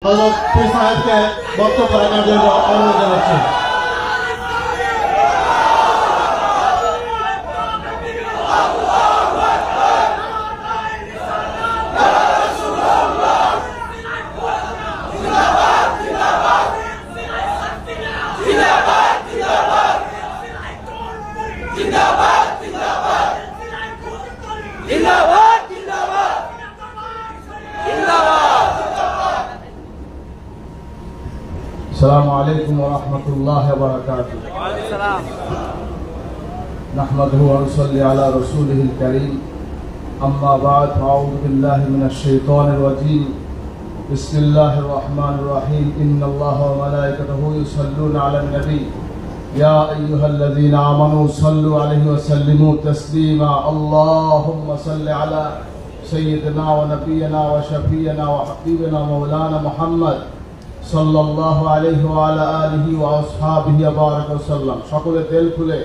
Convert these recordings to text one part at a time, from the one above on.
সাহেবকে বক্তব্য রাখার জন্য অনুরোধ জানাচ্ছি। السلام عليكم ورحمة الله وبركاته. نحمده ونصلي على رسوله الكريم. أما بعد أعوذ بالله من الشيطان الرجيم. بسم الله الرحمن الرحيم. إن الله وملائكته يصلون على النبي يا أيها الذين آمنوا صلوا عليه وسلموا تسليما. اللهم صل على سيدنا ونبينا وشفينا وحبيبنا مولانا محمد সাল্লাল্লাহু আলাইহি ওয়া আলা আলিহি ওয়া আসহাবিহি বারাক ওয়াসাল্লাম। সকলে তেল খুলে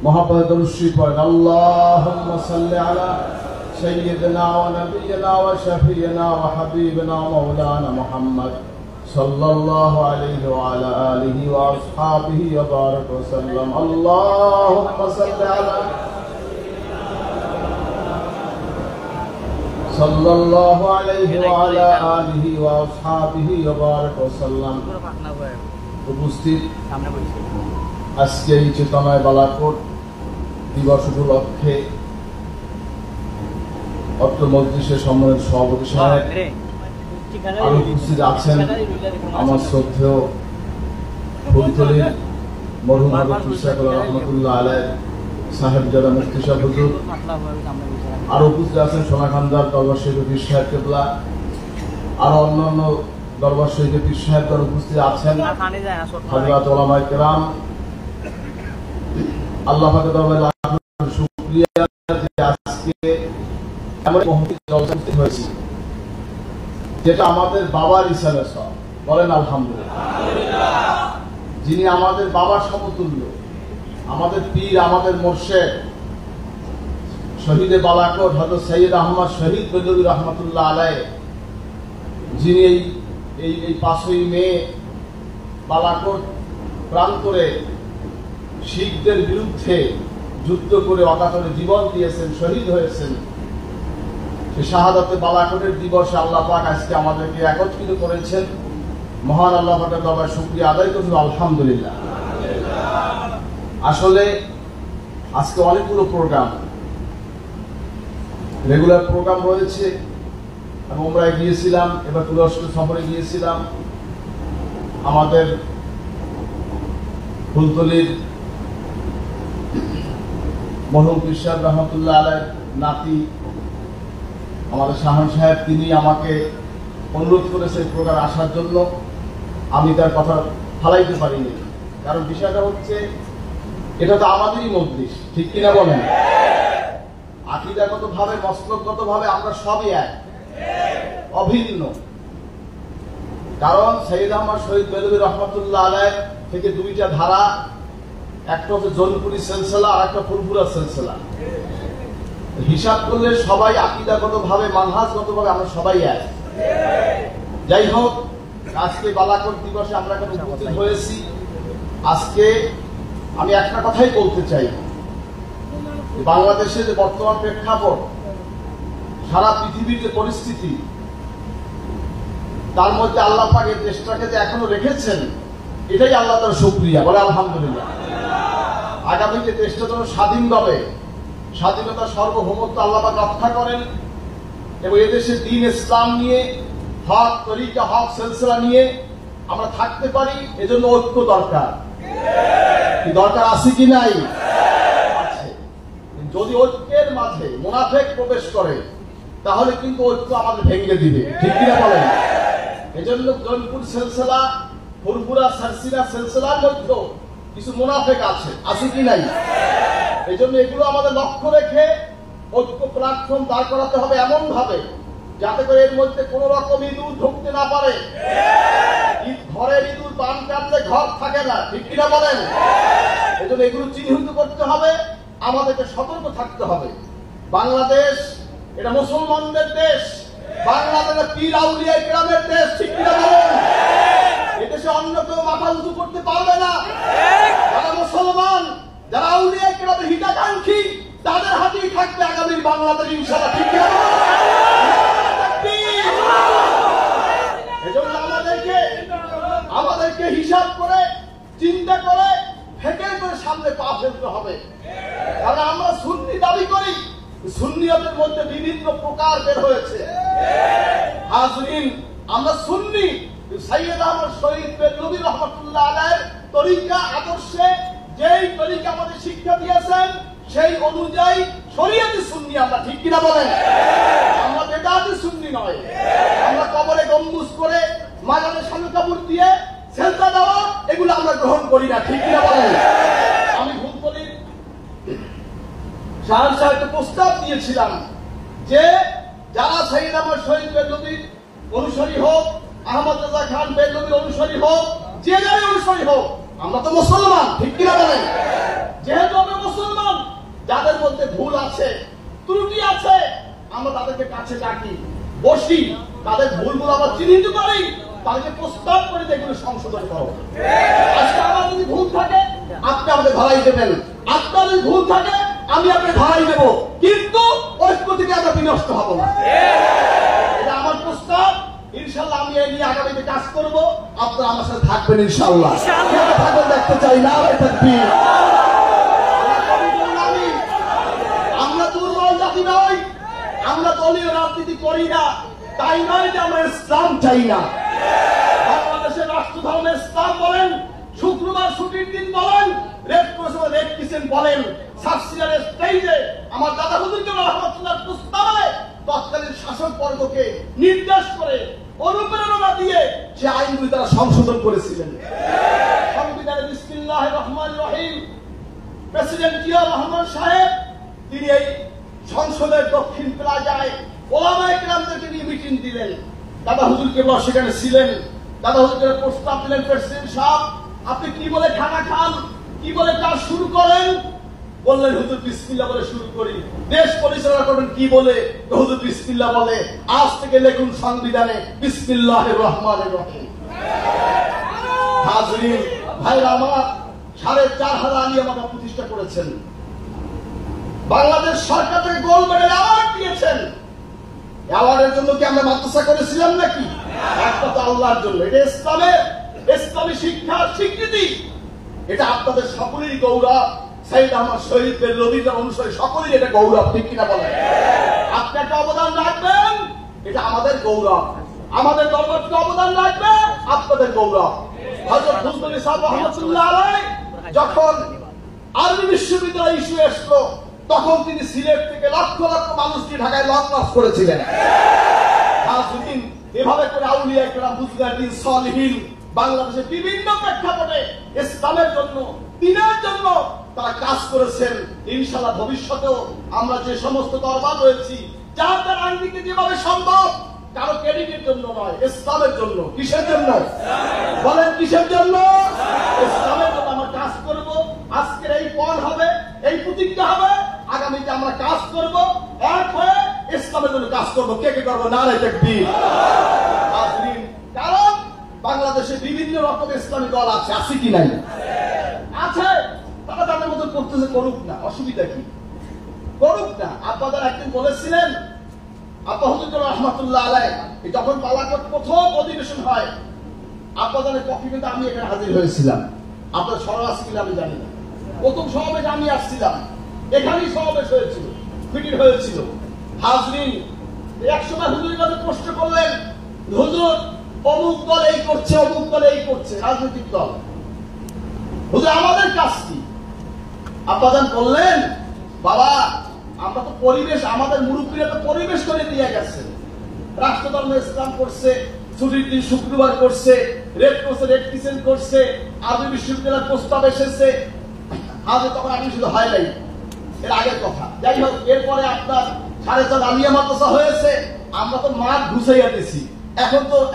মহাব্বত দরুদ শরীফ পড়েন। আল্লাহুম্মা সাল্লি আলা সাইয়্যিদিনা ওয়া নাবিয়িনা ওয়া শাফিয়িনা ওয়া হাবিবিনা মাওলানা মুহাম্মদ সাল্লাল্লাহু আলাইহি ওয়া আলা আলিহি ওয়া আসহাবিহি বারাক ওয়াসাল্লাম। আল্লাহুম্মা সাল্লি আলা সাল্লাল্লাহু আলাইহি ওয়া আলা আলিহি ওয়া আসহাবিহি ওয়া বারাক ওয়াসাল্লাম। উপস্থিত আজকে এই চেতনায় বালাকোট দিবস উপলক্ষে অত্র মজলিসের সম্মানিত সভাপতি সাহেব, আরো উপস্থিত আছেন আমার শ্রদ্ধেয় ফুলতলীর মরহুম হযরত রহমাতুল্লাহ আলাইহি সাহেব যারা মুফতি সাহেব হুজুর, আরো উপস্থিত আছেন সোনাখান্দার দরবার শরীফের পীর সাহেব কেবলা, আরো অন্যান্য দরবার শরীফের পীর সাহেব যারা উপস্থিত আছেন, হযরত উলামায়ে কেরাম। আল্লাহ পাকের দরবারে লাখ লাখ শুকরিয়া যে আজকে এমন মহফিল জলসা উপস্থিত হয়েছি যেটা আমাদের বাবার ইসালে সব বলেন আলহামদুলিল্লাহ। যিনি আমাদের বাবার সমতুল্য, আমাদের পীর, আমাদের মুর্শিদ, শহীদে বালাকোট হযরত সৈয়দ আহমদ শহীদ বেদবী রহমাতুল্লাহ আলাইহি, যিনি এই 5ই মে বালাকোট প্রান্তরে শিখদের বিরুদ্ধে যুদ্ধ করে অকাতরে জীবন দিয়েছেন, শহীদ হয়েছেন। সেই শাহাদাতে বালাকোটের দিবসে আল্লাহ পাক আজকে আমাদেরকে একত্রিত করেছেন। মহান আল্লাহ পাকের দরবারে শুকরিয়া আদায় করছি আলহামদুলিল্লাহ। আসলে আজকে অনেকগুলো প্রোগ্রাম, রেগুলার প্রোগ্রাম রয়েছে। আমি উমরায় গিয়েছিলাম, এবার তুরস্ক সফরে গিয়েছিলাম। আমাদের ফুলতলীর মরহুম পীর সাহেব রহমাতুল্লাহ আলাইহির নাতি আমাদের শাহন সাহেব, তিনি আমাকে অনুরোধ করেছে প্রোগ্রাম আসার জন্য। আমি তার কথা ফালাইতে পারিনি, কারণ বিষয়টা হচ্ছে এটা তো আমাদেরই মজলিস, ঠিক কিনা বলেন? আকীদাগত ভাবে, মসলকগত ভাবে আমরা সবই এক, অভিন্ন। কারণ সৈয়দ আহমদ শহীদ বেদবী রহমাতুল্লাহ আলাইহি থেকে দুইটা ধারা, একটা হচ্ছে জৌনপুরি সিলসিলা আর একটা ফুরফুরা সিলসিলা। হিসাব করলে সবাই আকীদাগত ভাবে, মানহাজগত ভাবে আমরা সবাই এক। যাই হোক, আজকে বালাকোট দিবসে আমরা এখানে উপস্থিত হয়েছি। আজকে আমি একটা কথাই বলতে চাই, বাংলাদেশের যে বর্তমান প্রেক্ষাপট, সারা পৃথিবীর যে পরিস্থিতি, তার মধ্যে আল্লাহ পাক এই দেশটাকে যে এখনো রেখেছেন, এটাই আল্লাহ তাআলার শুকরিয়া, বলে আলহামদুলিল্লাহ। আগামীতে দেশটা যেন স্বাধীনভাবে, স্বাধীনতা সার্বভৌমত্ব আল্লাহ পাক রক্ষা করেন এবং এদেশে দ্বীন ইসলাম নিয়ে, হক তরিকা, হক সিলসিলা নিয়ে আমরা থাকতে পারি। এজন্য ঐক্য দরকার। কি দরকার আছে কি নাই? আছে। যদি ঐক্যের মাঝে মুনাফিক প্রবেশ করে, তাহলে কিন্তু ঐক্য আমাদের ভেঙে দিবে, ঠিক কিনা বলেন? এজন্য জৌনপুর সিলসিলা, ফুরফুরা সিলসিলার মধ্যে কিছু মুনাফিক আছে কি নাই? এজন্য এগুলো আমাদের লক্ষ্য রেখে ঐক্য প্ল্যাটফর্ম দাঁড় করাতে হবে এমন ভাবে যাতে করে এর মধ্যে কোন রকম ইঁদুর ঢুকতে না পারে। ঘরের ইঁদুর পান কাটলে ঘর থাকে না, ঠিক কিনা বলেন? এজন্য এগুলো চিহ্নিত করতে হবে, আমাদেরকে সতর্ক থাকতে হবে। বাংলাদেশ এটা মুসলমানদের দেশ, বাংলাদেশ পীর আউলিয়া কিরামের দেশ, ঠিক কিনা বলেন? বাংলাদেশ ইনশাআল্লাহ, ঠিক না? এজন্য আমাদেরকে হিসাব করে চিন্তা করে ফেকে করে সামনে পা ফেলতে হবে। কারণ আমরা সুন্নি দাবি করি, সুন্নিয়তের মধ্যে বিভিন্ন প্রকার বের হয়েছে। হাজরিন, আমরা সুন্নি সৈয়দ আহমদ শহীদ বেরলভী রহমাতুল্লাহ আলাইহির তরিকা আদর্শে যেই তরিকা আমাদের শিক্ষা দিয়েছেন সেই অনুযায়ী শরীয়তি সুন্নি আমরা, ঠিক কিনা বলেন? আমরা বেদাতি সুন্নি নয়। আমরা কবরে গম্বুজ করে মাজারে সামনে কাপড় দিয়ে সেজদা দেওয়া এগুলো আমরা গ্রহণ করি না, ঠিক কিনা বলেন? আমি ভুল করি, শাহ সাহেবকে প্রস্তাব দিয়েছিলাম যে যারা সৈয়দ আহমদ শহীদ বেরলভীর অনুসারী হোক, আহমদ রাজা খান বেরলভীর অনুসারী হোক, যে যারা অনুসারী হোক, আমরা তো মুসলমান, ঠিক কিনা বলেন? যেহেতু আমরা মুসলমান, যাদের মধ্যে ভুল আছে, ত্রুটি আছে, আমরা তাদেরকে কাছে ডাকি, বসি, তাদের ভুলগুলো আমরা চিহ্নিত করি, তাদেরকে প্রস্তাব করে যেগুলো সংশোধন করো। আজকে আমার যদি ভুল থাকে আপনি আমাকে ধরাই দেবেন, আপনার যদি ভুল থাকে আমি আপনাকে ধরাই দেব, কিন্তু ঐক্য থেকে আমরা বিনষ্ট হব না। এটা আমার প্রস্তাব। ইনশাআল্লাহ আমি এই নিয়ে আগামীতে কাজ করব, আপনারা আমার সাথে থাকবেন ইনশাআল্লাহ। থাকবেন দেখতে চাই না, তাকবীর। আমরা দুর্বল জাতি নই, আমরা দলীয় রাজনীতি করি না, তাই নয় যে আমরা ইসলাম চাই না। বাংলাদেশের রাষ্ট্র ধর্ম ইসলাম বলেন, শুক্রবার ছুটির দিন বলেন, রেড ক্রস ও রেড ক্রিসেন্ট বলেন, সাবসিডিয়ার স্টেজে আমার দাদা হুজুর রহমাতুল্লাহর প্রস্তাবে তৎকালীন শাসক বর্গকে নির্দেশ করে অনুপ্রেরণা দিয়ে সে আইনগুলি তারা সংশোধন করেছিলেন। সংবিধানে বিসমিল্লাহির রহমানির রহিম প্রেসিডেন্ট জিয়া রহমান সাহেব তিনি এই সংসদের দক্ষিণ প্লাজায় ওলামায়ে কেরামদেরকে নিয়ে মিটিং দিলেন। দাদা হুজুর কেবল সেখানে ছিলেন। দাদা হুজুরের প্রস্তাব দিলেন, প্রেসিডেন্ট সাহেব আপনি কি বলে খানা খান, কি বলে কাজ শুরু করেন? বললেন হুজুর বিসমিল্লাহ বলে শুরু করি। দেশ পরিচালনা করবেন কি বলে? হুজুর বিসমিল্লাহ বলে। আজ থেকে লিখুন সংবিধানে বিসমিল্লাহির রহমানির রহিম। হাজরিন ভাইরা আমার, ৪,৫০০ আলিয়ামাদ্রাসা প্রতিষ্ঠা করেছেন, বাংলাদেশ সরকার থেকে গোল্ড মেডেল অ্যাওয়ার্ড দিয়েছেন। অ্যাওয়ার্ডের জন্য কি আমরা মাদ্রাসা করেছিলাম নাকি? একমাত্র আল্লাহর জন্য। এটা ইসলামী শিক্ষার স্বীকৃতি। এটা আপনাদের সকলেরই গৌরব। সৈয়দ আহমদ শহীদ বেরলভীর অনুসারী সকলেরই এটা গৌরব, ঠিক কিনা বলেন? আপনি একটা অবদান রাখবেন, এটা আমাদের গৌরব। আমাদের দরবারকে অবদান রাখবে, আপনাদের গৌরব। হযরত ফজলুল ইসলাম রহমাতুল্লাহ আলাইহি যখন আরবি বিশ্ববিদ্যালয় ইস্যু আসলো, তখন তিনি সিলেট থেকে লক্ষ লক্ষ মানুষকে ঢাকায় লং মার্চ করেছিলেন। এভাবে করে আউলিয়া কেরাম, বুজুর্গান, সালেহীন বাংলাদেশের বিভিন্ন প্রেক্ষাপটে ইসলামের জন্য, দ্বীনের জন্য তারা কাজ করেছেন। ইনশাআল্লাহ ভবিষ্যতেও আমরা যে সমস্ত দরবার রয়েছি, যার দ্বারা আইনকে যেভাবে সম্ভব, কারো ক্রেডিটের জন্য নয়, ইসলামের জন্য। কিসের জন্য বলেন? কিসের জন্য? ইসলামের জন্য আমরা কাজ করব। আজকের এই পণ হবে, এই প্রতিজ্ঞা হবে, আগামীতে আমরা কাজ করব, এক হয়ে ইসলামের জন্য কাজ করব। কে কে করবো? নারে তাকবীর। কারণ বাংলাদেশে বিভিন্ন রকমের ইসলামী দল আছে, আছে কি নাই? আছে। তারা তাদের মতো করতেছে, করুক না, অসুবিধা কি? করুক না। আপনাদের একদিন বলেছিলেন, আব্বা হুজুর রহমাতুল্লাহ আলাইহি যখন পালাকোট প্রথম অধিবেশন হয়, আপনাদের পক্ষে কিন্তু আমি এখানে হাজির হয়েছিলাম। আপনার স্মরণ আছে কিনা আমি জানি না। প্রথম সমাবেশ আমি আসছিলাম, এখানেই সমাবেশ হয়েছিল, মিটিং হয়েছিল। হাজরিন, একসময় হুজুরের কাছে প্রশ্ন করলেন, হুজুর অমুক দল এই করছে, অমুক দল এই করছে, রাজনৈতিক দল, হুজুর আমাদের কাজ কি? আব্বাজান বললেন, বাবা আমরা তো পরিবেশ, আমাদের মুরব্বীরা তো পরিবেশ করে দিয়ে গেছেন। রাষ্ট্রধর্ম ইসলাম করছে, ছুটির দিন শুক্রবার করছে, রেড ক্রসে রেড ক্রিসেন্ট করছে, আরবি বিশ্ববিদ্যালয়ের প্রস্তাব এসেছে। আজ তখন আমি শুধু হয় নাই, এর আগের কথা। যাই হোক, এরপরে আপনার ৪,৫০০ আলিয়া মাদ্রাসা হয়েছে। আমরা তো মাঠ ঘুষাইয়া দিছি।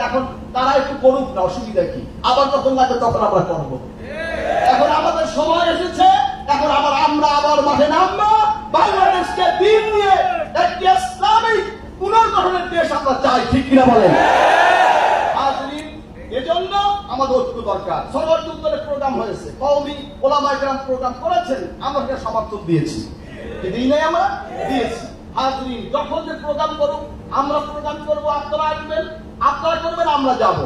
এখন তারা একটু করুক না, অসুবিধা কি? আবার যখন লাগবে তখন আমরা করবো। এখন আমাদের সময় এসেছে, এখন আমরা আবার মাঠে নামবো। বাংলাদেশকে দিন নিয়ে একটি ইসলামিক পুনর্গঠনের দেশ আমরা চাই, ঠিক কিনা বলেন? এজন্য আমাদের ঐক্য দরকার। সরকার উত্তরে প্রোগ্রাম হয়েছে, কওমি ওলামায়ে কেরাম প্রোগ্রাম করেছেন, আমরা সেটা সমর্থন দিয়েছি। দিই নাই, আমরা দিয়েছি। হাজরিন, যখন যে প্রোগ্রাম করুক, আমরা প্রোগ্রাম করব, আপনারা আসবেন, আপনারা করবেন, আমরা যাব।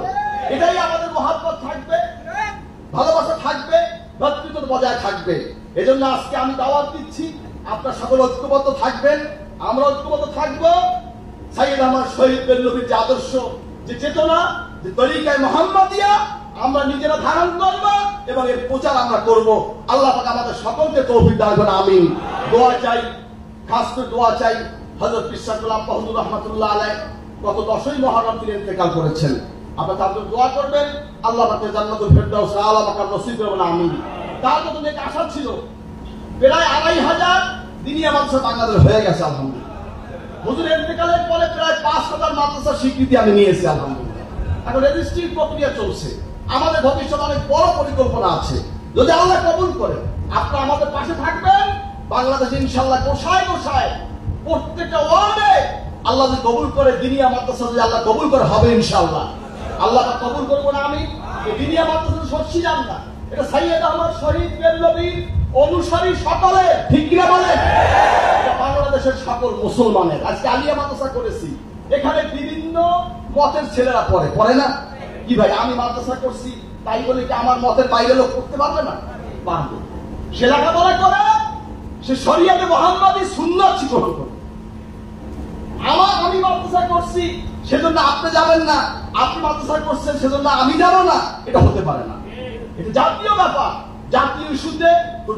এটাই আমাদের মহব্বত থাকবে, ভালোবাসা থাকবে, ভ্রাতৃত্ব বজায় থাকবে। এজন্য আজকে আমি দাওয়াত দিচ্ছি, আপনারা সকল ঐক্যবদ্ধ থাকবেন, আমরা ঐক্যবদ্ধ থাকবো। সাইয়েদ আহমদ শহীদ বেল্লভীর যে আদর্শ, যে চেতনা, যে তরিকায় মুহাম্মাদিয়া আমরা নিজেরা ধারণ করব এবং এর প্রচার আমরা করব। আল্লাহ পাক আমাদের সকলকে তৌফিক দান করুন, আমিন। দোয়া চাই, খাস করে দোয়া চাই হযরত ইসহাকুল আব্বা হুজুর রাহমাতুল্লাহ আলাইহি গত 10ই মুহররম তিনি ইন্তেকাল করেছেন। আপনারা তার জন্য দোয়া করবেন, আল্লাহ পাক জান্নাতুল ফেরদাউস আলা মাকাম নসিব করবেন, আমিন। তার মতো নেক আশা ছিল, প্রায় 2500 দিনী মাদ্রাসা বাংলাদেশ হয়ে গেছে আলহামদুলিল্লাহ। হুজুরের ইন্তেকালের পরে প্রায় 5000 মাদ্রাসার স্বীকৃতি আমি নিয়েছি আলহামদুলিল্লাহ। এখন রেজিস্ট্রি প্রক্রিয়া চলছে। আমাদের ভবিষ্যতে অনেক বড় পরিকল্পনা আছে, যদি আল্লাহ কবুল করে। আপনারা আমাদের পাশে থাকবেন, বাংলাদেশ ইনশাআল্লাহ গোসায় গোসায় প্রত্যেকটা ওয়ার্ডে আল্লাহ যদি কবুল করে, দিনিয়া মাদ্রাসা যদি আল্লাহ কবুল করে, হবে ইনশাআল্লাহ। আল্লাহ কবুল করবো না আমি, এই দিনিয়া মাদ্রাসা সচ্ছি যান না, এটা সাইয়েদ আহমদ শহীদ বেল্লভীর অনুসারী সকলে, ঠিক কিনা বলেন? বাংলাদেশের সকল মুসলমানের। আজকে আলিয়া মাদ্রাসা করেছি, এখানে বিভিন্ন মতের ছেলেরা পড়ে না কি ভাই? আমি মাদ্রাসা করছি তাই বলে কি আমার মতের বাইরে লোক করতে পারবে না? পারবে। সে লেখাপড়া করে, সে শরিয়াতে মুহাম্মাদি সুন্নাত শিক্ষা করে। আমি মাদ্রাসা করছি সেজন্য আপনি যাবেন না, আপনি মাদ্রাসা করছেন সেজন্য আমি যাব না, এটা হতে পারে না। এটা জাতীয় ব্যাপার, জাতীয় ইস্যুতে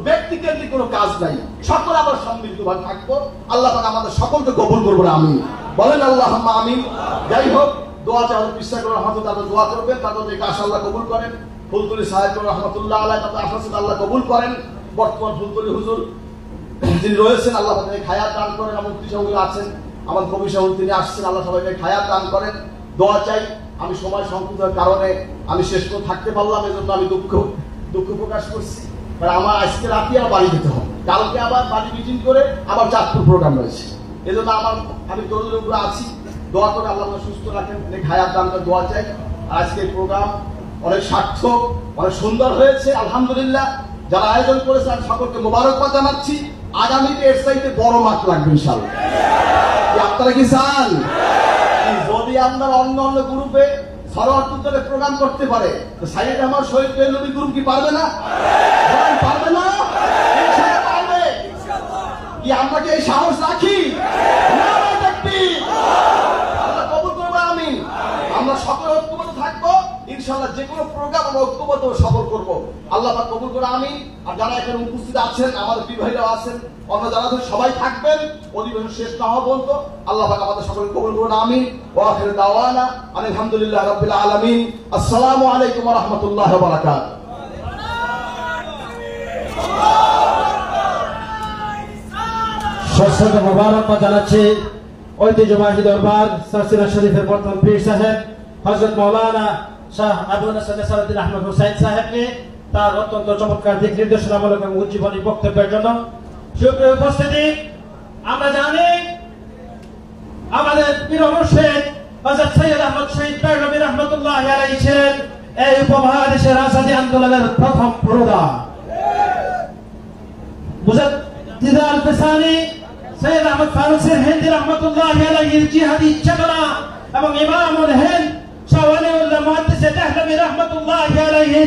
ব্যক্তিকেন্দ্রিক কোনো কাজ নাই। সকলে আবার সম্মিলিতভাবে থাকবো। আল্লাহ পাক আমাদের সকলকে কবুল করবেন, আমিন বলেন, আল্লাহুম্মা আমিন। যাই হোক, দোয়া চাই বিশ্বাস করে রহমতুল্লাহ, তাদের দোয়া করবেন, তাদের যে কাজ আল্লাহ কবুল করেন। ফুলতলি সাহেব রহমতুল্লাহ আলাইহি তাদের আশা আল্লাহ কবুল করেন। বর্তমান ফুলতলি হুজুর যিনি রয়েছেন, আল্লাহ তাদেরকে হায়াত দান করেন। আমার মুফতি সাহেব আছেন, আমার কবি সাহেব তিনি আসছেন, আল্লাহ সবাইকে হায়াত দান করেন। দোয়া চাই। আমি সময় সংকটের কারণে আমি শেষ করে থাকতে পারলাম, এজন্য আমি দুঃখ প্রকাশ করছি। আমার আজকে রাতে আর বাড়ি যেতে হবে, কালকে আবার বাড়ি মিটিং করে আবার চাঁদপুর প্রোগ্রাম রয়েছে। এজন্য আমি দরুদের উপরে আছি। দোয়া করে আল্লাহ সুস্থ রাখেন, হায়াত দান করে দোয়া চাই। আজকে প্রোগ্রাম অনেক সার্থক, অনেক সুন্দর হয়েছে আলহামদুলিল্লাহ। যারা আয়োজন করেছে আমি সকলকে মোবারকবাদ জানাচ্ছি। আগামীতে এর চাইতে বড় মাঠ লাগবে ইনশাআল্লাহ। আপনারা কি চান? যদি আপনারা অন্য অন্য গ্রুপে সরোয়ারতুল্লাহ প্রোগ্রাম করতে পারে, তো সাইয়েদ আহমদ শহীদ বেল্লভী গ্রুপ কি পারবে না? পারবে না? ইনশাআল্লাহ পারবে। কি আমরা কি এই সাহস রাখি? আল্লাহ কবুল করবে, আমিন। আমরা সকলে ঐক্যবদ্ধ থাকবো ইনশাআল্লাহ। যে কোনো প্রোগ্রাম আমরা ঐক্যবদ্ধ সফল করব, আল্লাহ পাক কবুল করে, আমিন। আর যারা এখানে উপস্থিত আছেন, আমাদের বিবাহীরা আছেন, অন্য যারা সবাই থাকবেন অধিবেশন শেষ না হওয়া পর্যন্ত। আল্লাহ পাক আমাদের সকলকে কবুল করুন, আমিন। ওয়া আখিরু দাওয়ানা আলহামদুলিল্লাহি রাব্বিল আলামিন। আসসালামু আলাইকুম ওয়া রাহমাতুল্লাহি ওয়া বারাকাতুহু। সশ্রদ্ধ মোবারকবাদ জানাচ্ছি ঐতিহ্যবাহী দরবার সালসিলা শরীফের বর্তমান পীর সাহেব হযরত মাওলানা শাহ আবু নাসর নেসারউদ্দিন আহমদ হুসাইন সাহেবকে তার অত্যন্ত চমৎকার দিক নির্দেশনামূলক এবং উজ্জীবনী বক্তব্যের জন্য। সুপ্রিয় উপস্থিতি, আমরা জানি আমাদের পীর মুর্শিদ হযরত সৈয়দ আহমদ শহীদ বেল্লভী রাহমাতুল্লাহি আলাইহি ছিলেন এই উপমহাদেশের আজাদী আন্দোলনের প্রথম পুরোধা। মুজাদ্দিদ আল-ফিসানি সৈয়দ আহমদ ফারুক হিন্দি রাহমাতুল্লাহি আলাইহির জিহাদি চেতনা এবং ইমামুল হিন্দ শাহ ওয়ালিউল্লাহ মুহাদ্দিস দেহলভী রাহমাতুল্লাহি আলাইহি